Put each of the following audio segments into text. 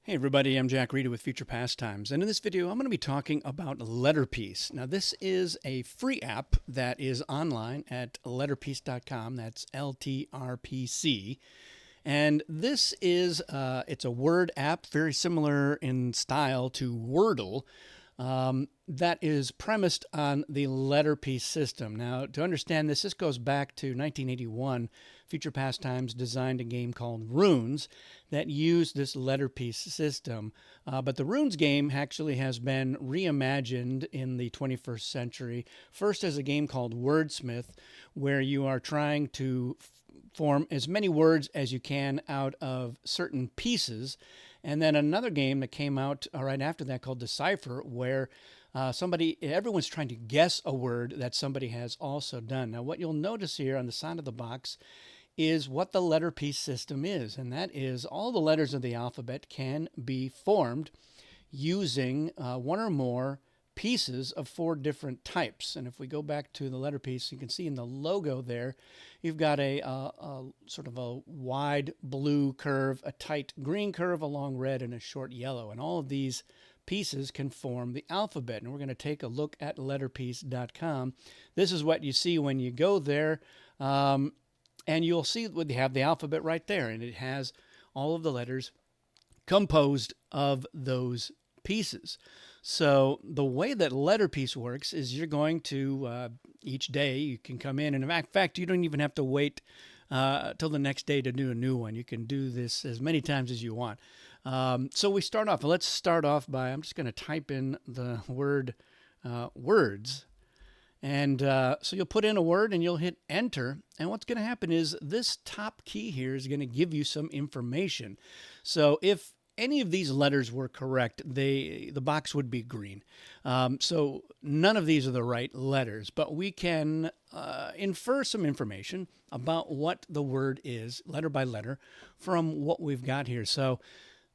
Hey everybody, I'm Jack Reedy with Future Pastimes, and in this video I'm going to be talking about LTRPC. Now this is a free app that is online at letterpiece.com, that's LTRPC, and this is, it's a word app very similar in style to Wordle, that is premised on the letter piece system. Now, to understand this, this goes back to 1981. Future Pastimes designed a game called Runes that used this letter piece system. But the Runes game actually has been reimagined in the 21st century, first as a game called Wordsmith, where you are trying to form as many words as you can out of certain pieces. And then another game that came out right after that called Decipher, where everyone's trying to guess a word that somebody has also done. Now, what you'll notice here on the side of the box is what the letter piece system is, and that is all the letters of the alphabet can be formed using one or more pieces of four different types. And if we go back to the letter piece, you can see in the logo there, you've got a sort of a wide blue curve, a tight green curve, a long red, and a short yellow. And all of these pieces can form the alphabet. And we're going to take a look at letterpiece.com. This is what you see when you go there. And you'll see they have the alphabet right there, and it has all of the letters composed of those pieces. So the way that letter piece works is you're going to, each day you can come in, and in fact, you don't even have to wait till the next day to do a new one. You can do this as many times as you want. So we start off, let's start off by, I'm just going to type in the word words. And so you'll put in a word and you'll hit enter. And what's going to happen is this top key here is going to give you some information. So if any of these letters were correct, the box would be green. So none of these are the right letters, but we can infer some information about what the word is, letter by letter, from what we've got here. So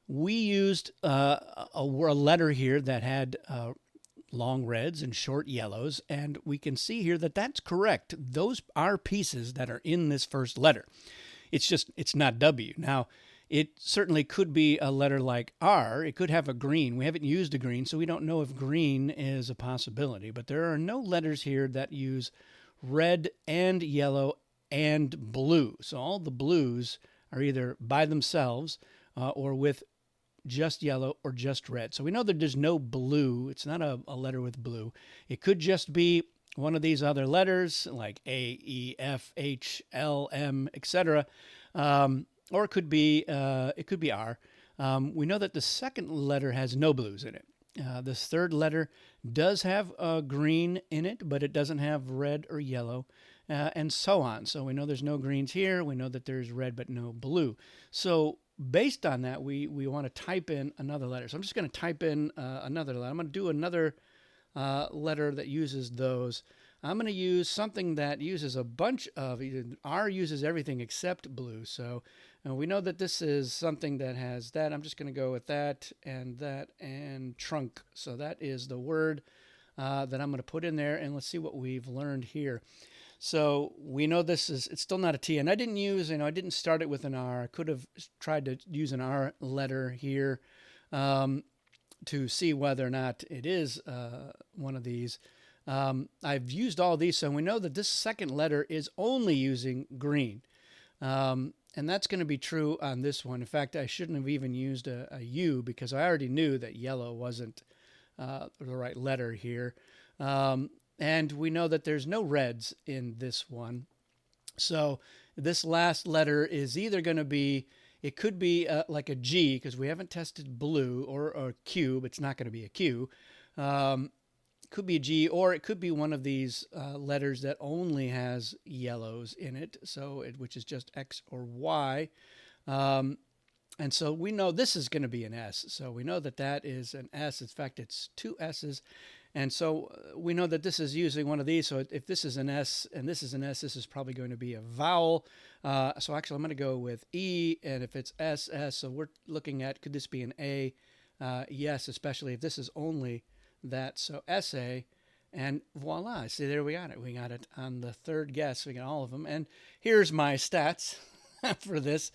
we used a letter here that had long reds and short yellows, and we can see here that that's correct. Those are pieces that are in this first letter. It's not W. Now, it certainly could be a letter like R. It could have a green. We haven't used a green, so we don't know if green is a possibility. But there are no letters here that use red and yellow and blue. So all the blues are either by themselves or with just yellow or just red. So we know that there's no blue. It's not a letter with blue. It could just be one of these other letters like A, E, F, H, L, M, etc. Or it could be R. We know that the second letter has no blues in it. This third letter does have green in it, but it doesn't have red or yellow, and so on. So we know there's no greens here. We know that there's red but no blue. So based on that, we want to type in another letter. So I'm just going to type in another letter. I'm going to do another letter that uses those. I'm going to use something that uses a bunch of, R uses everything except blue. So we know that this is something that has that. I'm just going to go with that and trunk. So that is the word that I'm going to put in there. And let's see what we've learned here. So we know it's still not a T, and I didn't start it with an R. I could have tried to use an R letter here to see whether or not it is one of these. I've used all these, so we know that this second letter is only using green. And that's going to be true on this one. In fact, I shouldn't have even used a U because I already knew that yellow wasn't the right letter here. And we know that there's no reds in this one. So this last letter is either going to be, it could be like a G because we haven't tested blue, or a Q, but it's not going to be a Q. Could be a G, or it could be one of these letters that only has yellows in it, which is just X or Y. And so we know this is going to be an S. So we know that that is an S. In fact, it's two S's. And so we know that this is using one of these. So if this is an S and this is an S, this is probably going to be a vowel. So actually, I'm going to go with E. And if it's S, S. So we're looking at, could this be an A? Yes, especially if this is only that. So SA. And voila. See, there we got it. We got it on the third guess. We got all of them. And here's my stats for this.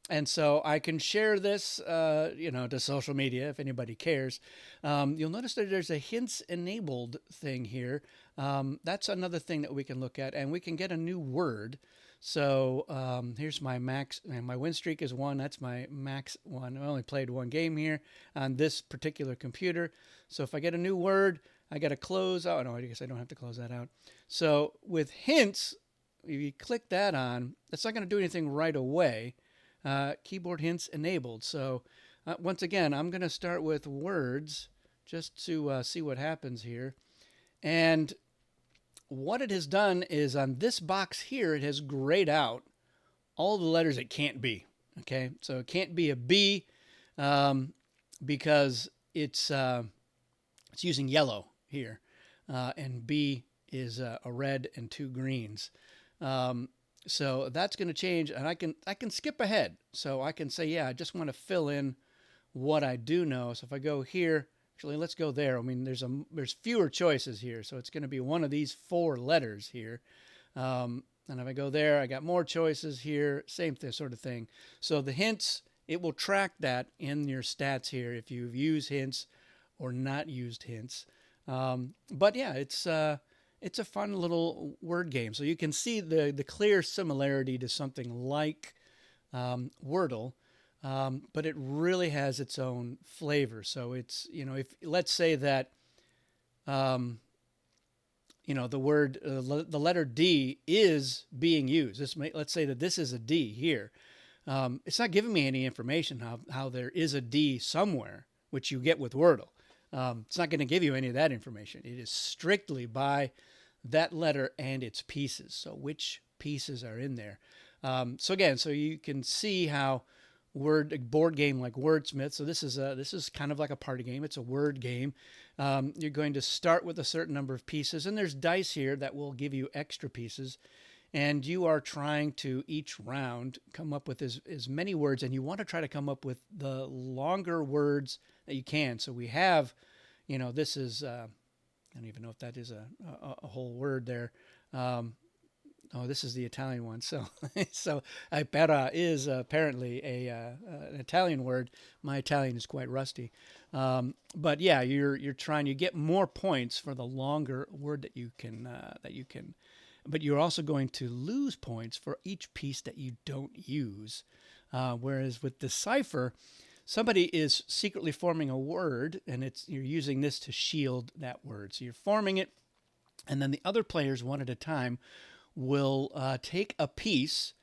And so I can share this, to social media if anybody cares. You'll notice that there's a hints enabled thing here. That's another thing that we can look at, and we can get a new word. So here's my max, and my win streak is 1. That's my max one. I only played 1 game here on this particular computer. So if I get a new word, I got to close. Oh, no, I guess I don't have to close that out. So with hints, if you click that on, that's not going to do anything right away. Keyboard hints enabled. So once again, I'm going to start with words just to see what happens here. And what it has done is on this box here, it has grayed out all the letters it can't be. Okay, so it can't be a B because it's using yellow here, and B is a red and 2 greens. So that's going to change, and I can skip ahead. So I can say, yeah, I just want to fill in what I do know. So if I go here, actually, let's go there. I mean, there's fewer choices here, so it's going to be one of these 4 letters here. And if I go there, I got more choices here, same sort of thing. So the hints, it will track that in your stats here if you've used hints or not used hints. But yeah, it's a fun little word game. So you can see the clear similarity to something like Wordle, but it really has its own flavor. So it's, if let's say that, the word, the letter D is being used. Let's say that this is a D here. It's not giving me any information how there is a D somewhere, which you get with Wordle. It's not going to give you any of that information. It is strictly by that letter and its pieces. So which pieces are in there? So you can see how a board game like Wordsmith. So this is kind of like a party game. It's a word game. You're going to start with a certain number of pieces, and there's dice here that will give you extra pieces. And you are trying to each round come up with as many words, and you want to try to come up with the longer words that you can. So we have, this is I don't even know if that is a whole word there. This is the Italian one. So pera is apparently an Italian word. My Italian is quite rusty. But yeah, you're trying to get more points for the longer word that you can. But you're also going to lose points for each piece that you don't use. Whereas with Decipher, somebody is secretly forming a word, and you're using this to shield that word. So you're forming it, and then the other players, one at a time, will take a piece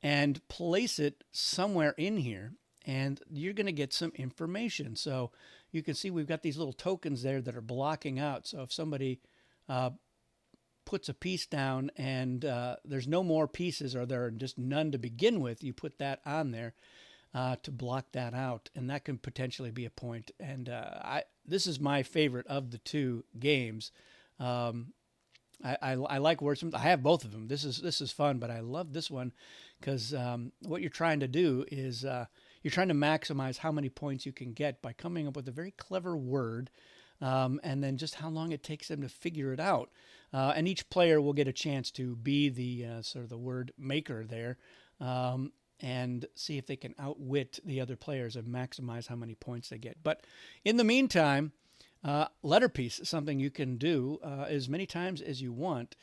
and place it somewhere in here, and you're going to get some information. So you can see we've got these little tokens there that are blocking out. So if somebody puts a piece down and there's no more pieces, or there are just none to begin with, you put that on there to block that out, and that can potentially be a point. And this is my favorite of the 2 games. I like Wordsmith. I have both of them. This is fun, but I love this one because what you're trying to do is you're trying to maximize how many points you can get by coming up with a very clever word, and then just how long it takes them to figure it out. And each player will get a chance to be the sort of the word maker there, and see if they can outwit the other players and maximize how many points they get. But in the meantime, letterpiece is something you can do as many times as you want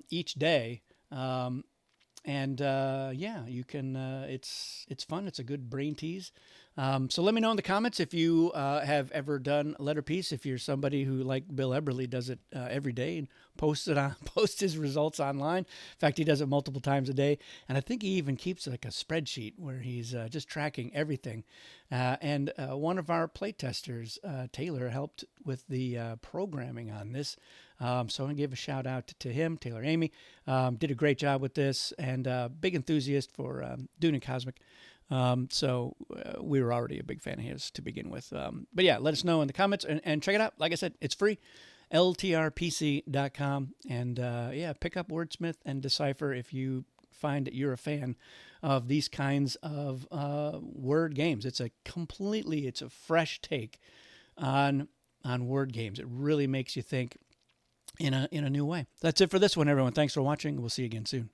each day. You can. It's fun. It's a good brain tease. So let me know in the comments if you have ever done letterpiece. If you're somebody who, like Bill Eberly, does it every day and posts his results online. In fact, he does it multiple times a day, and I think he even keeps like a spreadsheet where he's just tracking everything. And one of our playtesters, Taylor, helped with the programming on this. So I'm going to give a shout out to him, Taylor Amy. Did a great job with this, and big enthusiast for Dune and Cosmic. We were already a big fan of his to begin with. But yeah, let us know in the comments and check it out. Like I said, it's free, LTRPC.com. And pick up Wordsmith and Decipher if you find that you're a fan of these kinds of word games. It's a fresh take on word games. It really makes you think in a new way. That's it for this one, everyone. Thanks for watching. We'll see you again soon.